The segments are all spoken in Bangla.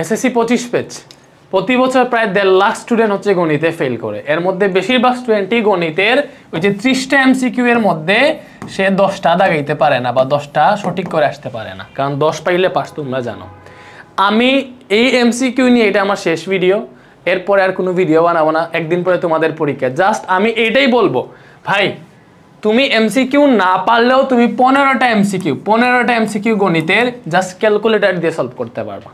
এসএসসি 25 পেজ, প্রতি বছর প্রায় 1.5 লাখ স্টুডেন্ট হচ্ছে গণিতে ফেল করে। এর মধ্যে বেশিরভাগ স্টুডেন্টই গণিতের ওই যে 30টা এমসিকিউ এর মধ্যে সে 10টা দাগাইতে পারে না বা 10টা সঠিক করে আসতে পারে না, কারণ 10 পাইলে পাস, তোমরা জানো। আমি এই এমসিকিউ নিয়ে, এটা আমার শেষ ভিডিও, এরপরে আর কোনো ভিডিও বানাবো না, একদিন পরে তোমাদের পরীক্ষা। জাস্ট আমি এইটাই বলবো, ভাই তুমি এমসিকিউ না পারলেও তুমি 15টা এমসিকিউ গণিতের জাস্ট ক্যালকুলেটর দিয়ে সলভ করতে পারবা।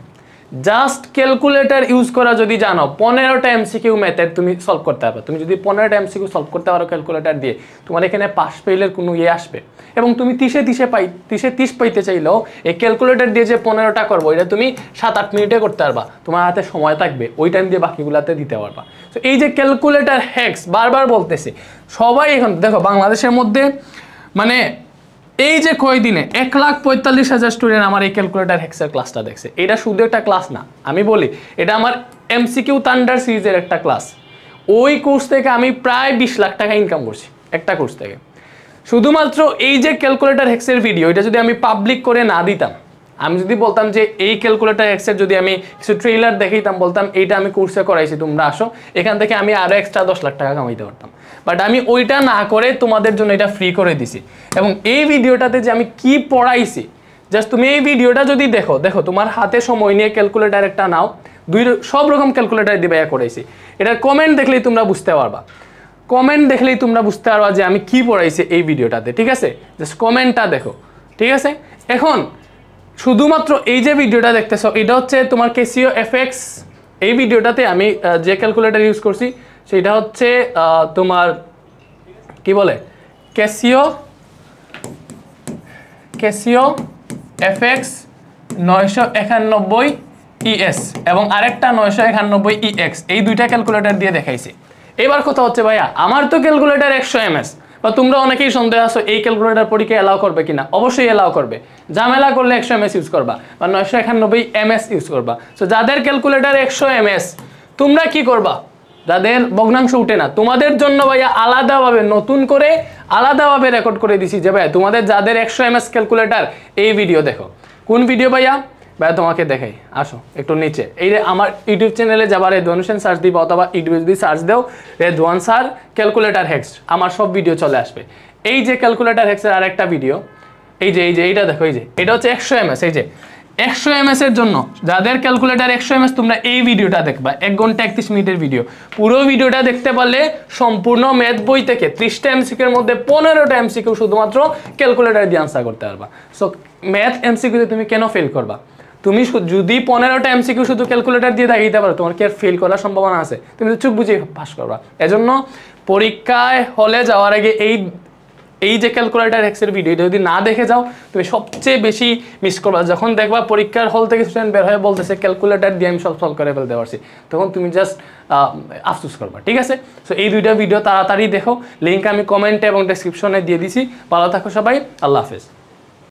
জাস্ট ক্যালকুলেটর ইউজ করা যদি জানো, 15টা এমসিকিউ ম্যাথের তুমি সলভ করতে পারবে। তুমি যদি 15টা এমসিকিউ সলভ করতে পারো ক্যালকুলেটর দিয়ে, তোমার এখানে পাস ফেইলের কোনো ইয়ে আসবে। এবং তুমি 30 পাইতে চাইলেও এই ক্যালকুলেটর দিয়ে যে 15টা করবো, এটা তুমি 7-8 মিনিটে করতে পারবা, তোমার হাতে সময় থাকবে, ওই টাইম দিয়ে বাকিগুলাতে দিতে পারবা। তো এই যে ক্যালকুলেটর হ্যাক্স, বারবার বলতেছি, সবাই এখন দেখো বাংলাদেশের মধ্যে মানে এই যে কয়দিনে 1,45,000 স্টুডেন্ট আমার এই ক্যালকুলেটর হ্যাক্সের ক্লাসটা দেখছে। এটা শুধু একটা ক্লাস না, আমি বলি এটা আমার এমসিকিউ থান্ডার সিরিজের একটা ক্লাস। ওই কোর্স থেকে আমি প্রায় 20 লাখ টাকা ইনকাম করছি একটা কোর্স থেকে। শুধুমাত্র এই যে ক্যালকুলেটর হ্যাক্সের ভিডিও, এটা যদি আমি পাবলিক করে না দিতাম, আমি যদি বলতাম যে এই ক্যালকুলেটর হ্যাক্সের যদি আমি কিছু ট্রেলার দেখাইতাম, বলতাম এইটা আমি কোর্সে করাইছি, তোমরা আসো, এখান থেকে আমি আরও এক্সট্রা 10 লাখ টাকা কামাইতে পারতাম। বাট আমি ওইটা না করে তোমাদের জন্য এটা ফ্রি করে দিছি। এবং এই ভিডিওটাতে যে আমি কি পড়াইছি, জাস্ট তুমি এই ভিডিওটা যদি দেখো, তোমার হাতে সময় নিয়ে ক্যালকুলেটর একটা নাও, সব রকম ক্যালকুলেটর দিয়ে ভাইয়া করাইছি। এটার কমেন্ট দেখলেই তোমরা বুঝতে পারবা, যে আমি কি পড়াইছি এই ভিডিওটাতে, ঠিক আছে? জাস্ট কমেন্টটা দেখো, ঠিক আছে? এখন শুধুমাত্র এই যে ভিডিওটা দেখতেছো, এটা হচ্ছে তোমার ক্যাসিও এফএক্স। এই ভিডিওটাতে আমি যে ক্যালকুলেটর ইউজ করছি সেটা হচ্ছে তোমার কি বলে, ক্যাসিও এফএক্স 991 ES এবং আরেকটা 991 EX, এই দুইটা ক্যালকুলেটর দিয়ে দেখাইছি। এবার কথা হচ্ছে ভাইয়া, আমার তো ক্যালকুলেটর 100 MS, বা তোমরা অনেকেই সন্দেহ আছো এই ক্যালকুলেটর পরীক্ষা এলাও করবে কিনা। অবশ্যই এলাও করবে, ঝামেলা করলে 100 MS ইউজ করবা বা 991 MS ইউজ করবা। সো যাদের ক্যালকুলেটর 100 MS, তোমরা কি করবা? যাদের ভগ্নাংশ উঠে না, তোমাদের জন্য ভাইয়া আলাদাভাবে নতুন করে আলাদাভাবে রেকর্ড করে দিছি যে ভাইয়া তোমাদের যাদের 100 MS ক্যালকুলেটর, এই ভিডিও দেখো। কোন ভিডিও ভাইয়া? ভাইয়া তোমাকে দেখাই, আসো একটু নিচে। এই যে আমার ইউটিউব চ্যানেলে যাবার রেদওয়ান হোসেন সার্চ দিবা, অথবা ইউটিউবে যদি সার্চ দাও রেদওয়ান স্যার ক্যালকুলেটর হ্যাক্স, আমার সব ভিডিও চলে আসবে। এই যে ক্যালকুলেটর হ্যাক্সের আরেকটা ভিডিও, এই যে এইটা দেখো, এই যে এটা হচ্ছে 100 MS। এই যে 100 MS এর জন্য যাদের ক্যালকুলেটর 100 MS, তোমরা এই ভিডিওটা দেখবা, 1 ঘন্টা 31 মিনিটের ভিডিও। পুরো ভিডিওটা দেখতে পারলে সম্পূর্ণ ম্যাথ বই থেকে 30টা এমসিকিউ এর মধ্যে 15টা এমসিকিউ শুধুমাত্র ক্যালকুলেটর দিয়ে আনসার করতে পারবা। সো ম্যাথ এমসিকিউতে তুমি কেন ফেল করবা? তুমি যদি 15টা এমসিকিউ শুধু ক্যালকুলেটর দিয়ে দেখাইতে পারো, তোমার কি আর ফেল করার সম্ভাবনা আছে? তুমি তো চুপ বুঝিয়ে পাস করবা। এজন্য পরীক্ষায় হলে যাওয়ার আগে এই যে ক্যালকুলেটর হ্যাক্সের ভিডিও যদি না দেখে যাও, তুমি সবচেয়ে বেশি মিস করবা। যখন দেখবা পরীক্ষার হল থেকে স্টুডেন্ট বের হয়ে বলতেছে ক্যালকুলেটর দিয়ে আমি সব সলভ করে ফেলতে পারছি, তখন তুমি জাস্ট আফসোস করবা, ঠিক আছে? সো এই দুইটা ভিডিও তাড়াতাড়ি দেখো, লিঙ্ক আমি কমেন্টে এবং ডেসক্রিপশনে দিয়ে দিছি। ভালো থাকো সবাই, আল্লাহ হাফেজ।